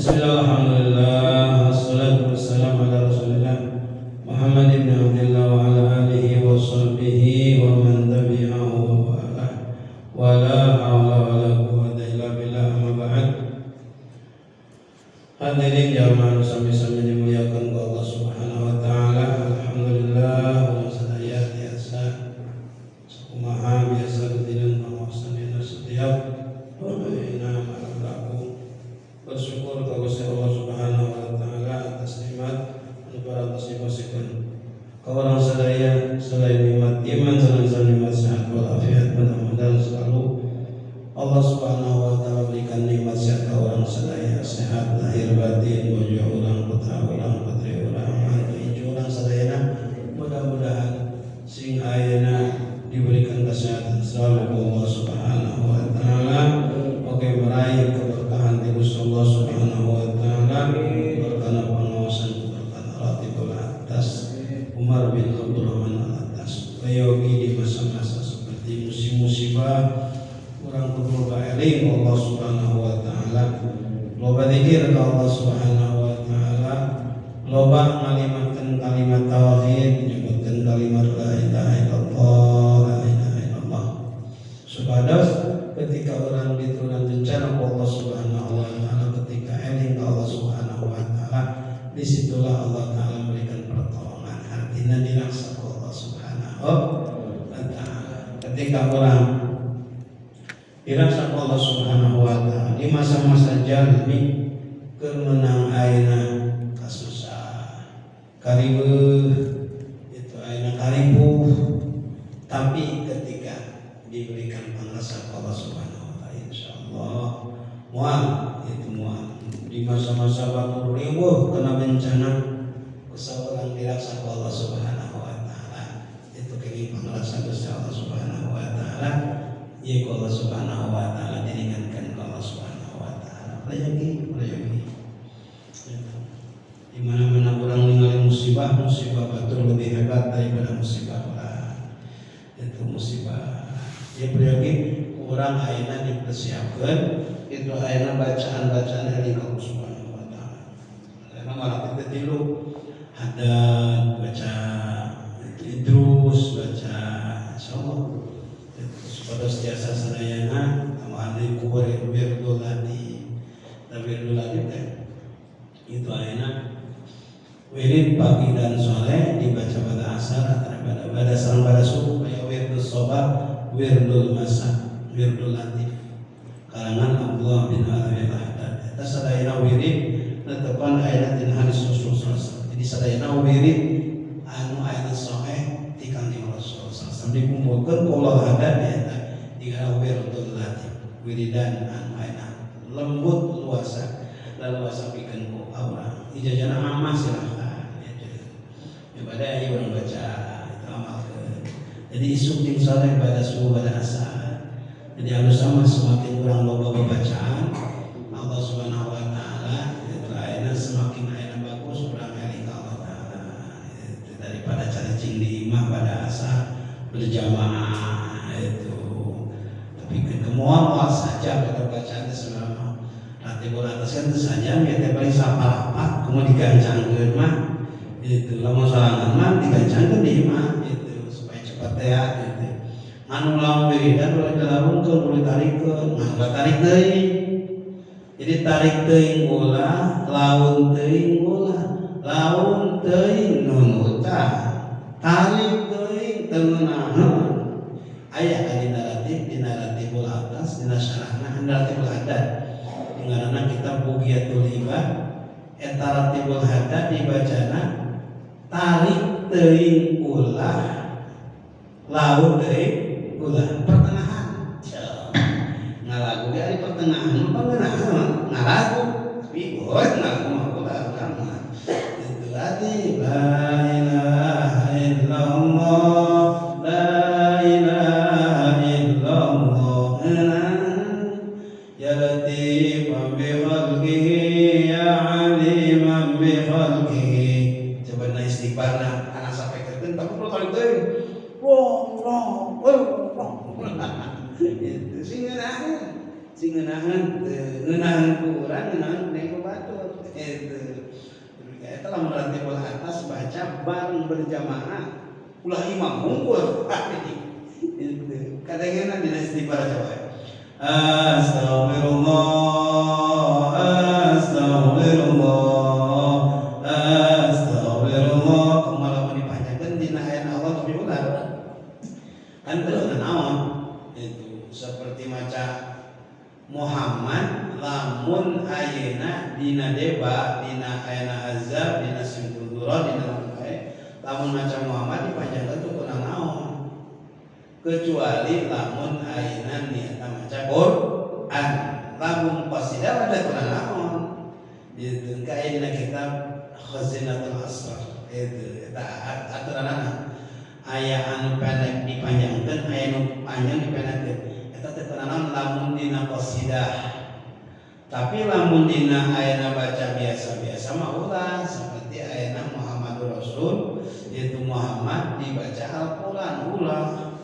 Bismillah, alhamdulillah, wassalatu wassalamu ala rasulillah Muhammad ibn Abdullah wa ala alihi wa sahbihi wa man tabi'ahu wa ala wa la hawla wa la quwwata illa billah, amma ba'd. Hadirin jamaah sami-sami dimuliakan oleh Allah Subhanahu wa taala. Alhamdulillah, wa sadaya biasa kumaha biasa ketidan panguasana setiap ina malaku bersyukur kepada Allah Subhanahu wa taala atas nikmat anu parantos dipasihkeun ka urang sadaya selain nikmat iman sareng nikmat sehat wal afiat. Mudah-mudahan selalu Allah Subhanahu wa taala berikan nikmat sehat ka urang sadaya, sehat lahir batin, bojo urang, putra urang, putri urang, mantu ijo urang sadayana. Mudah-mudahan sing ayeuna diberikan kesehatan selalu Allah Subhanahu wa taala. Oke, meraih keberkahan di Gusti Allah Subhanahu wa taala, berkana pengawasan berkana Ratibul Atas Umar bin Abdurrahman Al-Atas. Bayogi di masa-masa seperti musim musibah kurang berubah eling Allah Subhanahu wa taala, loba zikir ka Allah Subhanahu wa taala, loba ngalimatkeun kalimat tauhid, nyebutkeun kalimat la ilaha illallah, la ilaha illallah. Supados ketika orang diturunan bencana Allah Subhanahu wa taala, ketika eling ke Allah Subhanahu wa taala, disitulah Allah taala memberikan pertolongan, artinya dirasa ke Allah Subhanahu wa taala. Ketika orang dirasa ke Allah Subhanahu wa taala di masa-masa jalmi kemenang ayeuna kasusah karibeuh itu ayeuna karibuh, tapi ketika diberikan pengasah Allah Subhanahu wa taala, insyaallah moal itu moal di masa-masa batur riweuh kena bencana kusaurang dirasa Allah Subhanahu wa taala, itu kenging pengasah Gusti Allah Subhanahu wa taala. Ya Allah Subhanahu wa taala diringankan ke Allah Subhanahu wa taala. Rezeki di mana-mana orang ningali musibah batur lebih hebat daripada musibah orang. Itu musibah. Ya berarti orang ayeuna dipersiapkan itu ayeuna bacaan-bacaan dari Allah Subhanahu wa taala. Karena malah kita tilu ada baca Idrus, baca insyaallah pada setiasa sadayana amane kubur wirdul lati. Wirdul lati itu ayeuna wirid pagi dan sore dibaca pada asar atau pada sareng pada subuh, kayak wirdul sobat, wirdul masa, wirdul latif karangan Abdullah bin Alwi al-Haddad. Eta sadayana wirid netepan ayeuna dina hari Rasul sallallahu. Jadi sadayana wirid anu ayeuna sahih ti Kanjeng Rasul sallallahu dikumpulkeun ku Allah haddad eta dina wirdul latif, wiridan anu ayeuna lembut luasa laluasa pikeun ku aura. Ijazana amah silahkan. Ibadah ieu urang baca itu amalkeun. Jadi isuk jeung sore pada subuh pada asar. Jadi harus sama semakin kurang loba bacaan Allah Subhanahu wa taala, itu ayeuna semakin ayeuna bagus urang eling ka Allah taala. Daripada caricing di imah pada asar berjamaah itu. Tapi kemoal saja pada bacaan selama Ratibul Atas kan itu saja kita paling saparapat kemudian digancangkeun mah itu lamun sorangan mah digancangkeun di imah itu supaya cepat ya gitu. Anu lamun wiridan boleh dilarungkeun, boleh tarikeun, mangga tarik teuing. Jadi tarik teuing ulah, laun teuing ulah, laun teuing nunuta, tarik teuing teu ngeunaheun. Aya dina Ratibul Atas, dina syarahna Ratibul Haddad. Ngaranna kitab Bugiyatul Hibah, eta Ratibul Haddad dibacana tarik teuing ulah, laun teuing ulah, pertengahan. Ngalagu ge ari pertengahan pangeunaan ngalagu, tapi boy ngalagu mah ulah karena itu tadi la ilaha illallah, la ilaha illallah, ya latifan bi khalqihi, ya aliman bi khalqihi. Coba na istighfarna kana sampaikeun tapi perlu tarik teuing. Itu sing si ngeunaheun ku urang ngeunaheun ku batur itu eta lamun rantibul atas baca bareng berjamaah ulah imam hungkul itu kadang-kadang dina istighfar coba astagfirullah kemalamun dipanjangkeun dina ayat Allah tapi ulah kan terus naon itu seperti maca Muhammad lamun ayeuna dina deba dina ayana azab dina simkul dura dina lamun maca Muhammad dipanjangkeun teu kunang naon kecuali lamun ayeuna niatna maca Quran lamun qasidah maca kunang naon itu ka aya dina kitab Khazinatul Asrar itu eta aturanana aya anu pendek dipanjangkeun aya nu panjang dipendekkeun eta teh naon lamun dina qasidah tapi lamun dina ayeuna baca biasa-biasa mah ulah seperti ayeuna Muhammadur Rasul yaitu Muhammad dibaca Al-Qur'an ulah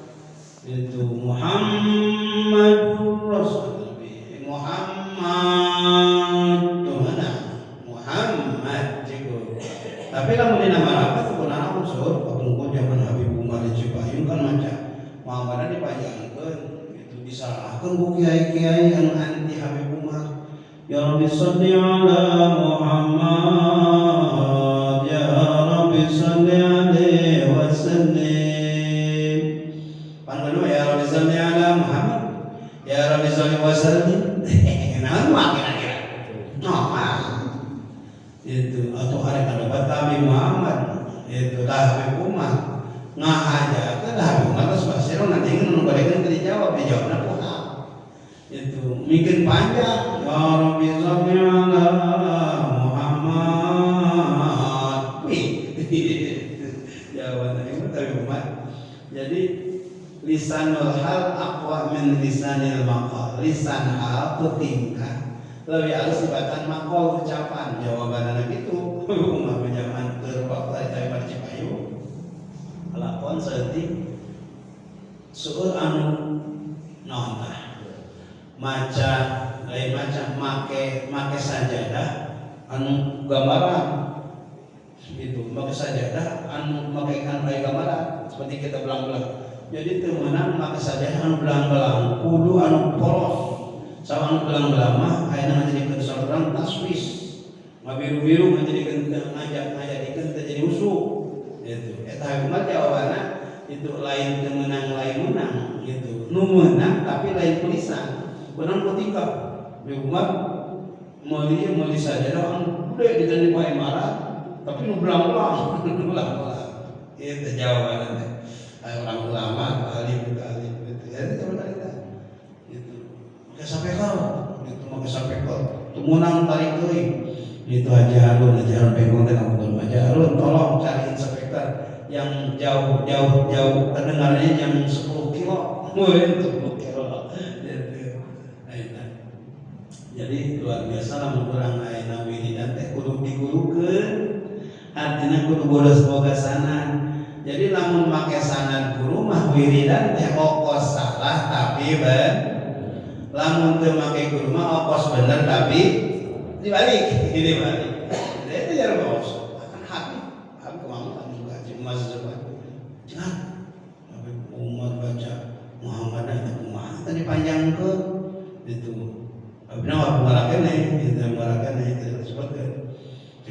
itu Muhammadur Rasul Muhammad mana Muhammad jigo tapi lamun dina marapat kunaon unsur pengkun zaman Habib Umar di Cipayung kan maca Muhammadan dipanjangkeun itu disalahkeun ku kiai-kiai anu anti Habib Umar ya Rabbi shalli ala Muhammad ya Rabbi shalli alaihi wasallim panggono ya Rabbi shalli ala Muhammad ya Rabbi shalli wasallim naon mah kira-kira itu atau hari kadapat kami Muhammad itu dah Habib Umar ngahajakeun Habib Umar terus basiro nanti nu gorekeun teu dijawab dijawabna kumaha itu mikeun panjang ya Rabbi shalli ala Muhammad jawabannya itu Habib Umar jadi lisanul hal aqwa min lisanil maqal lisan hal itu tingkah lebih halus dibatan makol ucapan jawabannya gitu umah zaman terwaktu dari Cipayu lakon seperti seueur anu naon tah maca lain maca make sajadah anu gambaran itu make sajadah anu make kan aya gambaran seperti kita belang-belang jadi teu meunang make sajadah anu belang-belang kudu anu polos sawan belang-belang mah ayeuna ngajadikeun saurang taswis ngabiru-biru ngajadikeun ngajadikeun teh jadi usuk gitu eta mah jawabanna itu lain teu meunang lain menang gitu nu meunang tapi lain tulisan beunang ketika di rumah meuli sajadah anu gede ditanya Pak Imara tapi nu belang-belang itu jawabanna teh orang ulama alim gitu ya itu sampai kau itu mau sampai kau tumunang tarik teuing itu Haji Harun Pengkong teh ngapunten Haji Harun tolong cari inspektor yang jauh kedengarannya yang 10 kilo itu 10 kilo jadi luar biasa lamun urang ayeuna wiridan teh kudu digurukeun artinya kudu boga sanad jadi lamun make sanad guru mah wiridan teh okos salah tapi lamun teu make guru mah okos bener tapi dibalik jadi itu ya bos akan habib kemampuan juga cuma sesuatu jangan Habib Umar baca Muhammad itu kumaha tadi panjang ke itu abina wa ngarakeun itu disebutkeun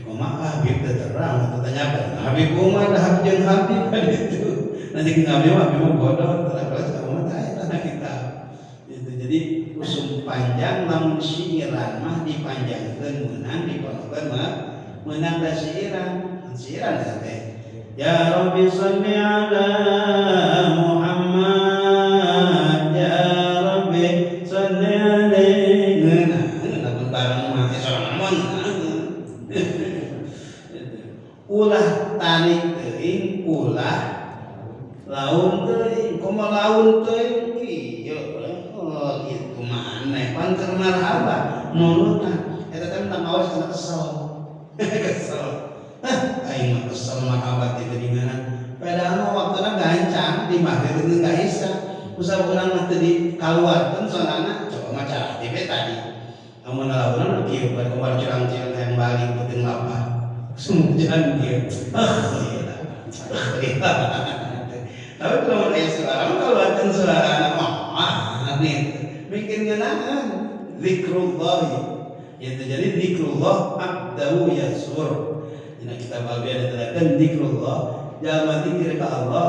kumaha Habib teh terang atau tanyakan Habib Umar dah jeung Habib kan itu nanti kita Habib bodoh terus kamu tanya kita itu jadi usum panjang lamun siiran mah dipanjangkeun meunang diponokeun mah meunang da siiran teh ya Rabbi shalli ala Muhammad ya Rabbi shalli alaihi lamun bareng mah sorangan ulah tarik teuing ulah laun teuing kumaha laun teuing kieu itu maneh pan keur marhaba nurutan eta teh tang awas kana kesel aing mah kesel marhaba teh geuningan padahal mah waktuna gancang di maghrib teh enggak isya usah urang mah teu dikaluarkeun soalna coba maca TV teng lapah. Sumujaan dia. Tapi kalau ada suara, kalau ada suara aneh, bikin ngenangan. Zikrullah, itu jadi zikrullah abdahu yasur. Ini kita bagian terangkan zikrullah. Jangan dikir ke Allah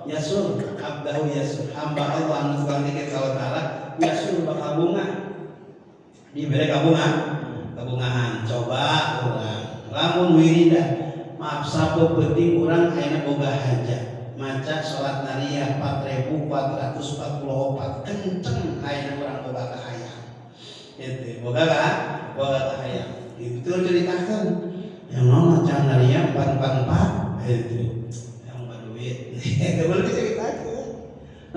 yasur abdahu yasur. Hamba Allah anu tukang dikir ke Allah Taala yasur bakal bunga. Diberi kabungahan. Coba orang lamun wirida maaf sapo penting orang ayeuna boga hajat maca salat nariyah 4444 kenceng ayeuna urang boga kahayang itu boga kahayang itu ceritakan yang mau maca nariyah 444 itu yang berduit itu boleh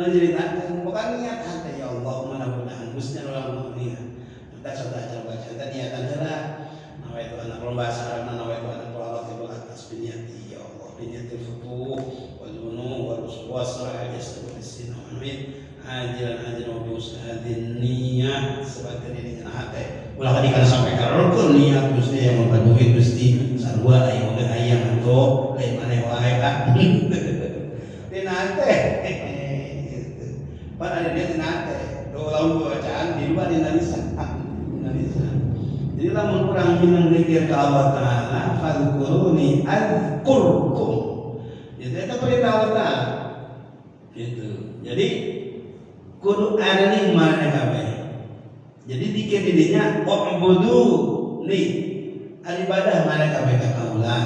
ceritakan bukan niat hati ya Allah mudah-mudahan Gusti orang niat kita sudah baca niatan heula nawaitu anak lomba sarana nawaitu anak qolati atas binyati ya Allah binyati futuh wal bunu wal wasra yastaqisin amin ajaran wa biusadin niat sebagai ini hati ulah kadikan sampai karorkeun niat Gusti yang membantu Gusti sarua aya oge hayang atuh lain maneh wae ka dina teh pada dia dina teh do lamun bacaan di luar dina lisan. Jadi lamun urang minang zikir ka Allah Taala, fadzkuruni adzkurkum. Itu perintah Allah Taala. Gitu. Jadi kudu eling maneh kabeh. Jadi zikir didinya wa'budu li ibadah maneh kabeh ka kaula.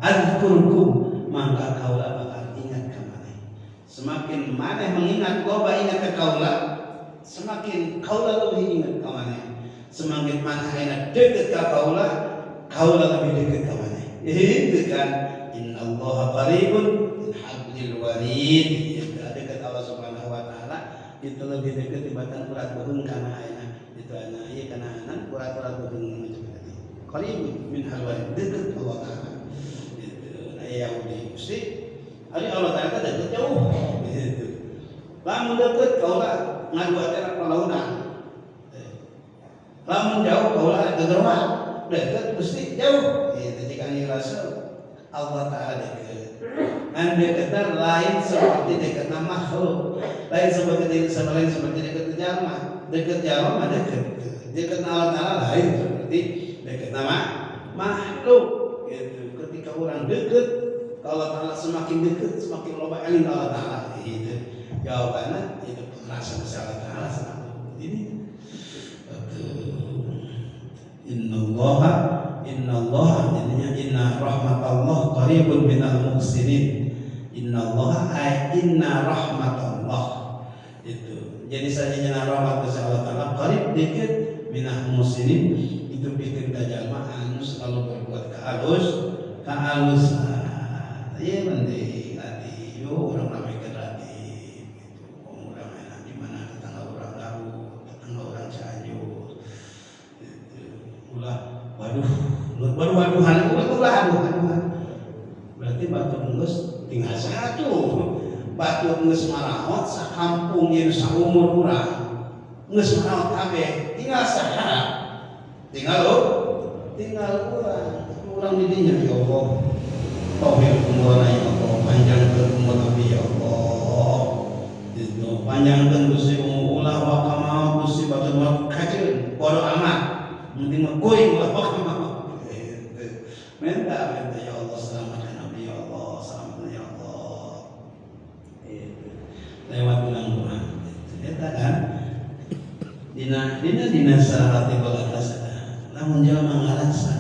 Adzkurkum mangka kaula bakal ingat ka maneh. Semakin maneh mengingat loba ingat ka kaula, semakin kaula lebih ingat ka maneh. Semakin mana enak dekat ke kaula lebih dekat ke mana? Itu kan innallaha qaribun min hablil warid. Dekat Allah Subhanahu wa taala itu lebih dekat dibanding urat beung kana enak. Itu ana ieu kana anan urat-urat beung macam tadi. Qaribun min hablil dekat Allah taala. Itu Yahudi Gusti ari Allah taala dekat jauh. Itu. Lamun dekat kaula ngadu atelah palauna. Lamun jauh kaulah gegerwa dekat mesti jauh itu jika ini rasul Allah Ta'ala dekat dan dekatnya lain seperti dekatnya makhluk lain seperti dekat jalma dekat Allah Ta'ala lain seperti dekatnya makhluk gitu. Ketika orang dekat Allah Ta'ala semakin dekat semakin loba eling Allah Ta'ala itu jawabannya itu merasa besar Allah Ta'ala semakin ini innallaha jadinya inna rahmatallah qaribun minal muhsinin innallaha inna rahmatallah itu jadi saja rahmat Allah Taala qarib dekat minal muhsinin itu bikin jalma anu selalu berbuat kehalus ieu penting tadi yo urang ramekeun hati gitu urang enak di mana tetangga urang Garut tetangga urang Cianjur waduhan berarti batu geus tinggal satu batu geus maraot sakampung ieu saumur urang geus maraot kabeh tinggal saha tinggal urang di dinya ya Allah tauhid umurna ya Allah panjangkeun umur Nabi ya Allah itu panjangkeun Gusti umur ulah wa kama Gusti batu kajeun bodo amat penting mah kuing lah minta ya Allah selamatkan Nabi ya Allah selamatkan ya Allah itu lewat ulang eta kan dina sarati balatas namun jalma ngarasa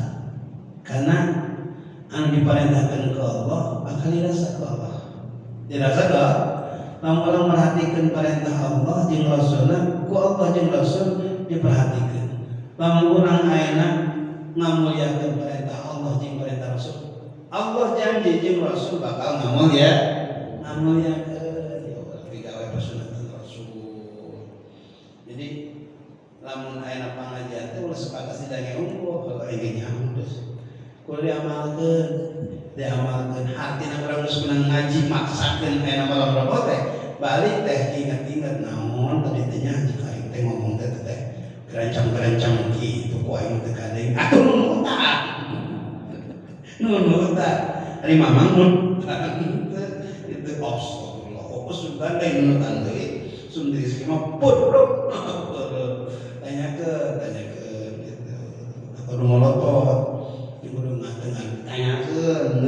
karena anu diparentahkeun ke Allah bakal dirasa ke Allah dirasa ke lamun orang merhatikan perintah Allah jeung Rasulna ku Allah jeung Rasul diperhatikan lamun urang ayeuna ngamulyakeun perintah Allah jeung perintah Rasul Allah janji jeung Rasul bakal ngamulyakeun ya digawe sunatan Rasul jadi lamun ayeuna pangajian teh ulah sepakat sidange unggul kalau ingin nyambung kudu diamalkeun hartina urang geus menang ngaji maksakeun ayeuna malam rabot teh balik teh ingat-ingat naon tadi teh nyanyi ka teh ngomong teh kerencang-kerencang gitu ku aing teh kadeng atuh nu taat nunutan ari mamang nunutan itu astagfirullah kok sudah teh nunutan deui sun diri sih mah puruk tanya ke gitu kudu ngolotot kudu ngatengan tanyakeun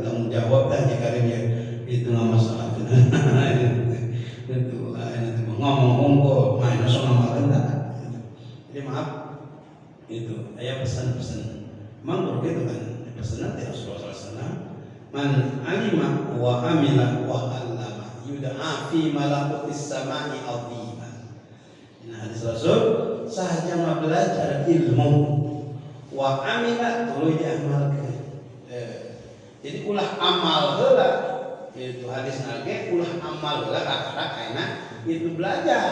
tanggung jawab dah jika dia itu nggak masalah itu ngomong unggul main sama makan jadi maaf itu ayat pesan-pesan memang begitu kan pesanan tidak Rasulullah SAW man alima wa amila wa allama yud'a fi malakutis samai azima. Nah hadis Rasul sahaja mah belajar ilmu wa amila tuluy diamalkeun. Jadi ulah amal heula itu hadis nage ulah amal heula kakara ayeuna itu belajar.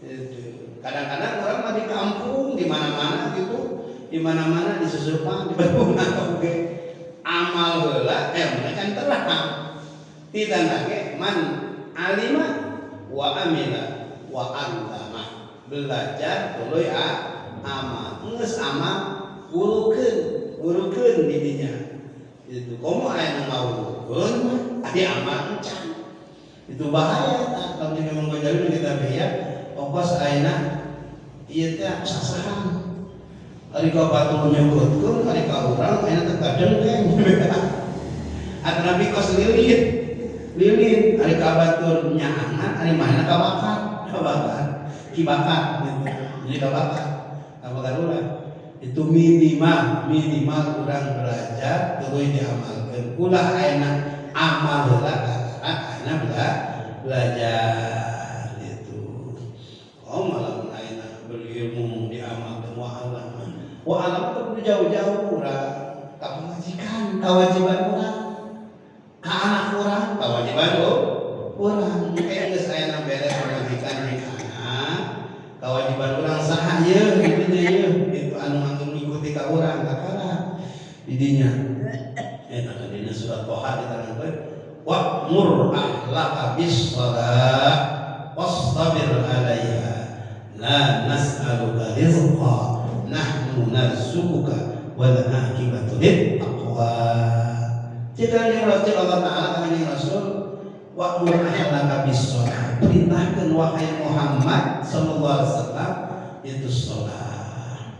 Itu kadang-kadang orang mah di kampung di mana-mana gitu, di mana-mana di susupan, di bangunan oke. Amal heula mereka terang. Tidak nage man alima wa amila wa allama. Belajar tuluy amal. Geus amal gurukeun di dinya. Itu komo aya nu ngawurukeun mah adi amal encan. Itu bahaya tah kalau memang ngajarin kita ya. Ongkos ayeuna ieu teh sasaran. Ari ka batu nyebutkeun ari ka urang ayeuna teh kadeng Ada nabi kos lilin ari ka batur nyaangan ari mana kabakar kibakar gitu. Jadi kabakar urang itu minimal urang belajar tuluy diamalkeun ulah ayeuna amal heula karena ayeuna belajar itu malah ayeuna berilmu diamalkeun wa alam teu jauh-jauh urang ka pamajikan kewajiban urang ka anak urang kewajiban urang kayak geus ayeuna beres pamajikan jeung anak kewajiban urang saha ieu kitu itu anu ngikuti ka urang kakara didinya eta dina surat Toha diterangkeun wa'mur ahlaka bis-shalah wastabir 'alaiha la nas'aluka rizqa nahnu narzuquka wal 'aqibatu lit-taqwa. Jika Rasul Allah Ta'ala kami Rasul wa'mur ahlaka bis-shalah perintahkeun wahai Muhammad sallallahu alaihi wasallam itu shalah.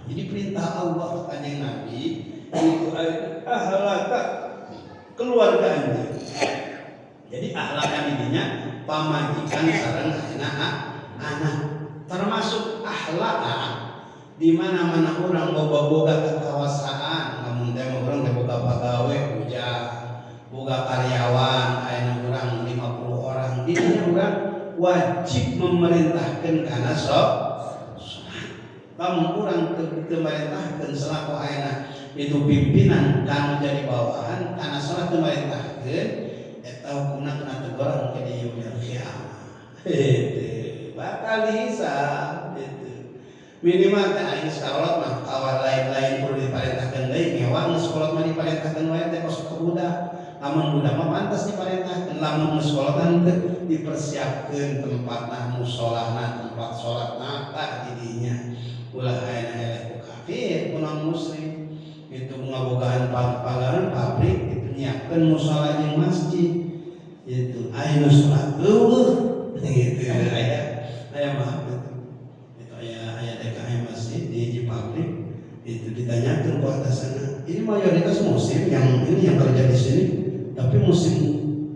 Jadi perintah Allah kepada Nabi itu ahlaka keluarga anda. Jadi ahlaka dirinya pamajikan sareng anak termasuk ahlaka di mana-mana orang boga-boga kekuasaan namun teh orang teh boga pagawe boga karyawan ayeuna urang 50 orang dirinya urang wajib memerintahkan kana lamun urang teu memerintahkeun selaku ayeuna itu pimpinan kanu jadi bawahan kana salah teu memerintahkeun eta hukumna kena teguran ke di yaumil qiyamah. Bakal hisab itu. Minimal teh aya salat mah kawal lain-lain perlu diparentahkeun deui ngewa geus salat mah diparentahkeun wae teh kos ka budak. Lamun budak mah pantas diparentahkeun lamun geus salatan teh dipersiapkeun tempatna musholana tempat salatna tah didinya. Ulah ayeuna eleh ku kafir ku non muslim itu ngabogaan pagawean pabrik itu nyiapkeun mushola jeung masjid itu ayeuna salat gitu aya maaf itu aya DKM masjid di pabrik itu ditanyakan ku atasanna ini mayoritas muslim yang kerja di sini tapi musim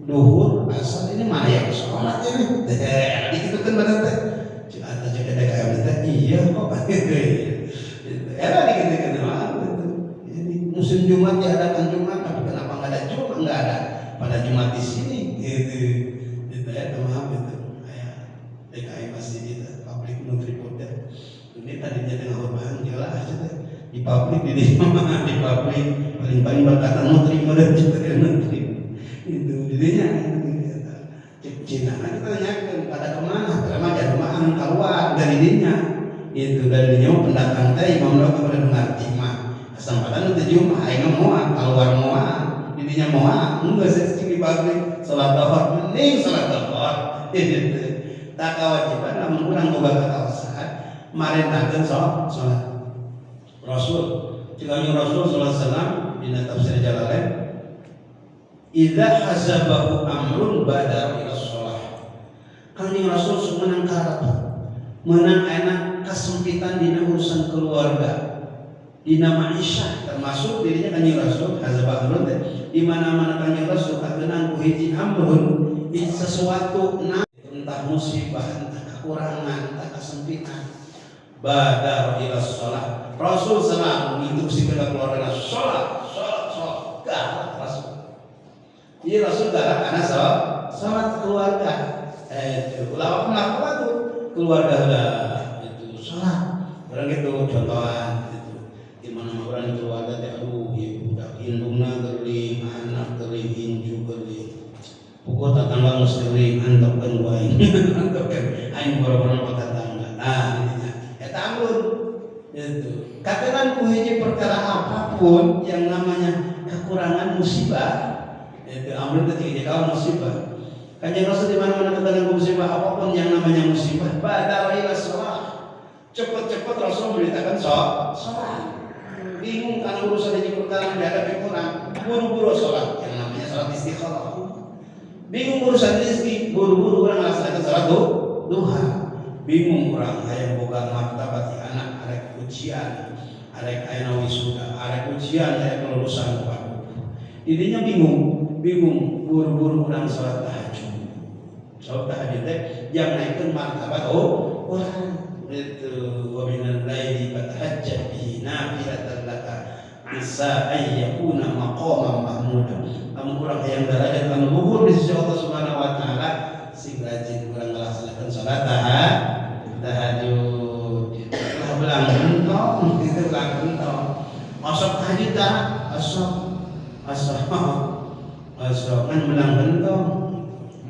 duhur asal ini mana yang sholat ini dikitukeun badan teh cik ata jaga DKM teh iya kok era dikitukeun mah jadi musim Jumat diadakan Jumat tapi kenapa enggak ada Jumat enggak ada pada Jumat di sini gitu ya maaf itu DKI masih di pabrik Nutripoda ini tadinya tengah berbahan jelas aja di pabrik di pabrik paling berkata Nutripoda juga Nutri itu dirinya Cina kita tanyakan pada kemana karena jadwal keluar dari dirinya itu dari dirinya pendatang teh imam lo kepada mengerti mah kesempatan itu Jumat ayo moal keluar moal dirinya moal enggak sih di pabrik salat zuhur mending salat zuhur itu tak kewajiban namun urang boga kekawasan marentahkeun salat Rasul jika Rasul sallallahu alaihi wasallam dina tafsir Jalalain, idza hazabahu amrun badara ila shalah. Kanjeng Rasul sumenang karep menang enak kesempitan dina urusan keluarga, dina ma'isyah, termasuk dirinya Kanjeng Rasul hazabah amrun teh di mana-mana Kanjeng Rasul kageunang ku hiji amrun sesuatu entah musibah, entah kekurangan, entah kesempitan, badar ila shalah. Rasul selalu menginstruksikan keluarga sholat galak Rasul. Jadi Rasul galak karena sholat keluarga. Ulama melakukan tuh keluarga itu sholat. Orang gitu contohan itu di mana orang keluarga teh aduh ibu dak indungna geuling, anak geuling, inju geuling. Pukul tetangga mesti geuling antepkeun wae. Antepkeun aing boro-boro ka tetangga. Nah, eta amrun itu. Katenan ku hiji perkara apapun yang namanya kekurangan musibah, itu amrun teh hiji kaum musibah. Kanjeng Rasul di mana-mana ketenan musibah apapun yang namanya musibah, badal ila shalah. Cepat-cepat Rasul memberitakan sholat. Bingung karena urusan ini perkara dihadapi orang, buru-buru sholat yang namanya sholat istikharah. Bingung urusan rezeki, buru-buru orang melaksanakan sholat duha. Bingung orang hayang boga martabat anak arek ujian, arek aya wisuda, arek ujian arek kelulusan baru. Intinya bingung buru-buru orang sholat tahajud. Sholat tahajud teh yang naikkeun martabat orang. Itu wa minal laili fatahajjat bihi nafilatan laka asa ay yakuna maqaman mahmuda. Amun urang hayang darajat anu luhur di sisi Allah Subhanahu wa taala sing rajin urang ngalaksanakeun salat tahajud. Lah belang gentong, itu belang gentong. Masuk tahajud dah, asok kan belang gentong.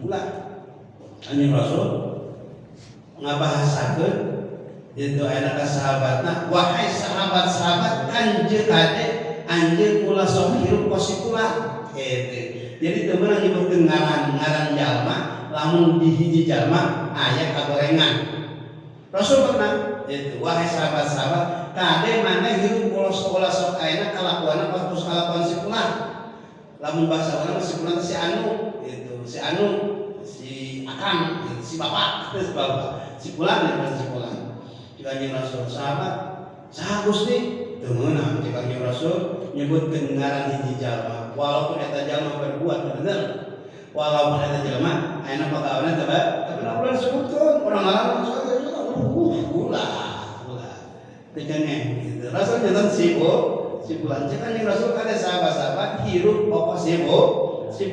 Ulah Anjing Rasul ngabahasakeun itu anak sahabatna, wahai sahabat-sahabat anjeun kade anjeun kula sok hirup posikulah. Jadi teu meunang nyebutkeun ngaran jalma lamun di hiji jalma aya kagorengan. Rasul pernah itu wahai sahabat-sahabat kade maneh hirup kula sok ayeuna kalakuanna pas kalakuan sikulah. Lamun bahasa urang sikulah si anu itu si akang si bapak si pulang ya si pulang. Kanjeng Rasul sahabat saha Gusti teu meunang Kanjeng Rasul nyebutkeun ngaran hiji jalma walaupun eta jalma berbuat bener, walaupun eta jalma ayeuna pagaweana teu tapi urang sebutkeun urang ngaran ulah teu kengeng gitu. Rasul nyeun si pulang Kanjeng Rasul kade sahabat-sahabat hirup pokok si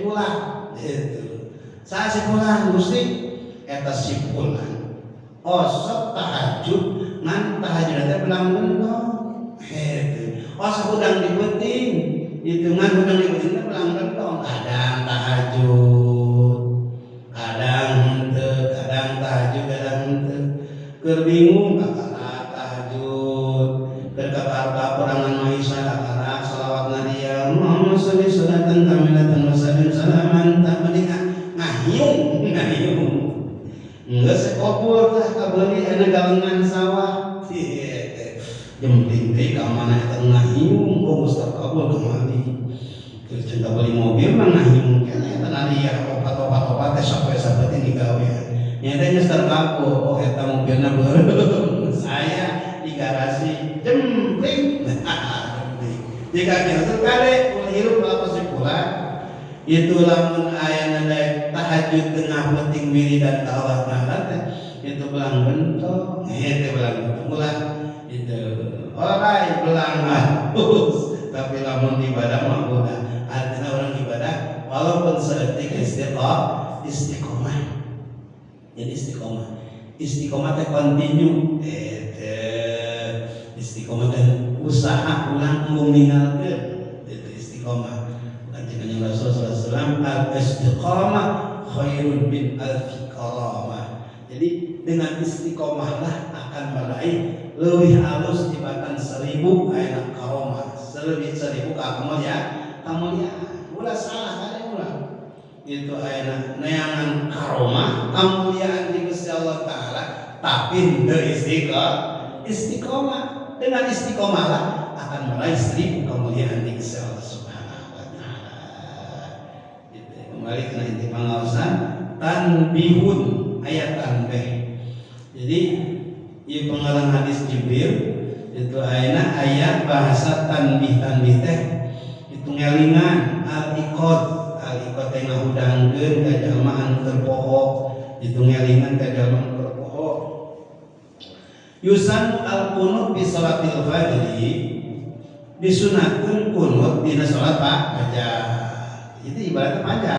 pulang gitu. Saha si pulang Gusti eta si pulang osok tahajud ngan tahajud teh belang gentong heuh osok udang dipenting itu ngan udang dipenting teh belang gentong kadang tahajud kadang henteu kadang henteu keur bingung kakara tahajud keur kakara perangan maisa kakara selawat nadia Muhammad sallallahu alaihi wasallam wasallam salaman tak mendingan ngahiung geus sekopul tah kabeuli anu galengan sawah jempling deui ka mana eta ngahiung Ustaz kabul kemari geus cenah beli mobil mah ngahiung keneh eta nadia opat teh sapoe-sapoe teh digawean nya teh geus terkapul oh eta mobilna beureum saya di garasi jempling jika kita kade hirup lapas sekolah itu lamun aya nada tahajud tengah penting wiridan ka Allah Taala itu belang bentong hete belang bentong ulah itu orai belang halus tapi lamun ibadah mah udah artinya orang ibadah walaupun sedetik istiqomah jadi istiqomah teh kontinu istiqomah teh usaha ulang ninggalkeun itu istiqomah. Kanjeng Rasul sallallahu alaihi wasallam al-istiqamah khairun min alfi karamah. Jadi dengan istiqomahlah akan meraih leuwih alus tibatan 1000 ayeuna karamah. 1000 kemuliaan. Ulah salah kali ulah. Itu ayeuna neangan karamah, kemuliaan di Gusti Allah taala, tapi henteu istiqomah. Dengan istiqomahlah akan meraih 1000 kemuliaan di Gusti Allah. tanbihun ayat tanbih. Jadi ieu pengarang hadis Jibril itu ayat bahasa tanbih teh itu ngelingan al-iqad teh ngahudangkeun ka jalma anu terpoho itu ngelingan ka jalma anu terpoho. Yusan al-qunut fi salatil fajri disunatkeun kunut dina salat fajar. Itu ibaratnya fajar.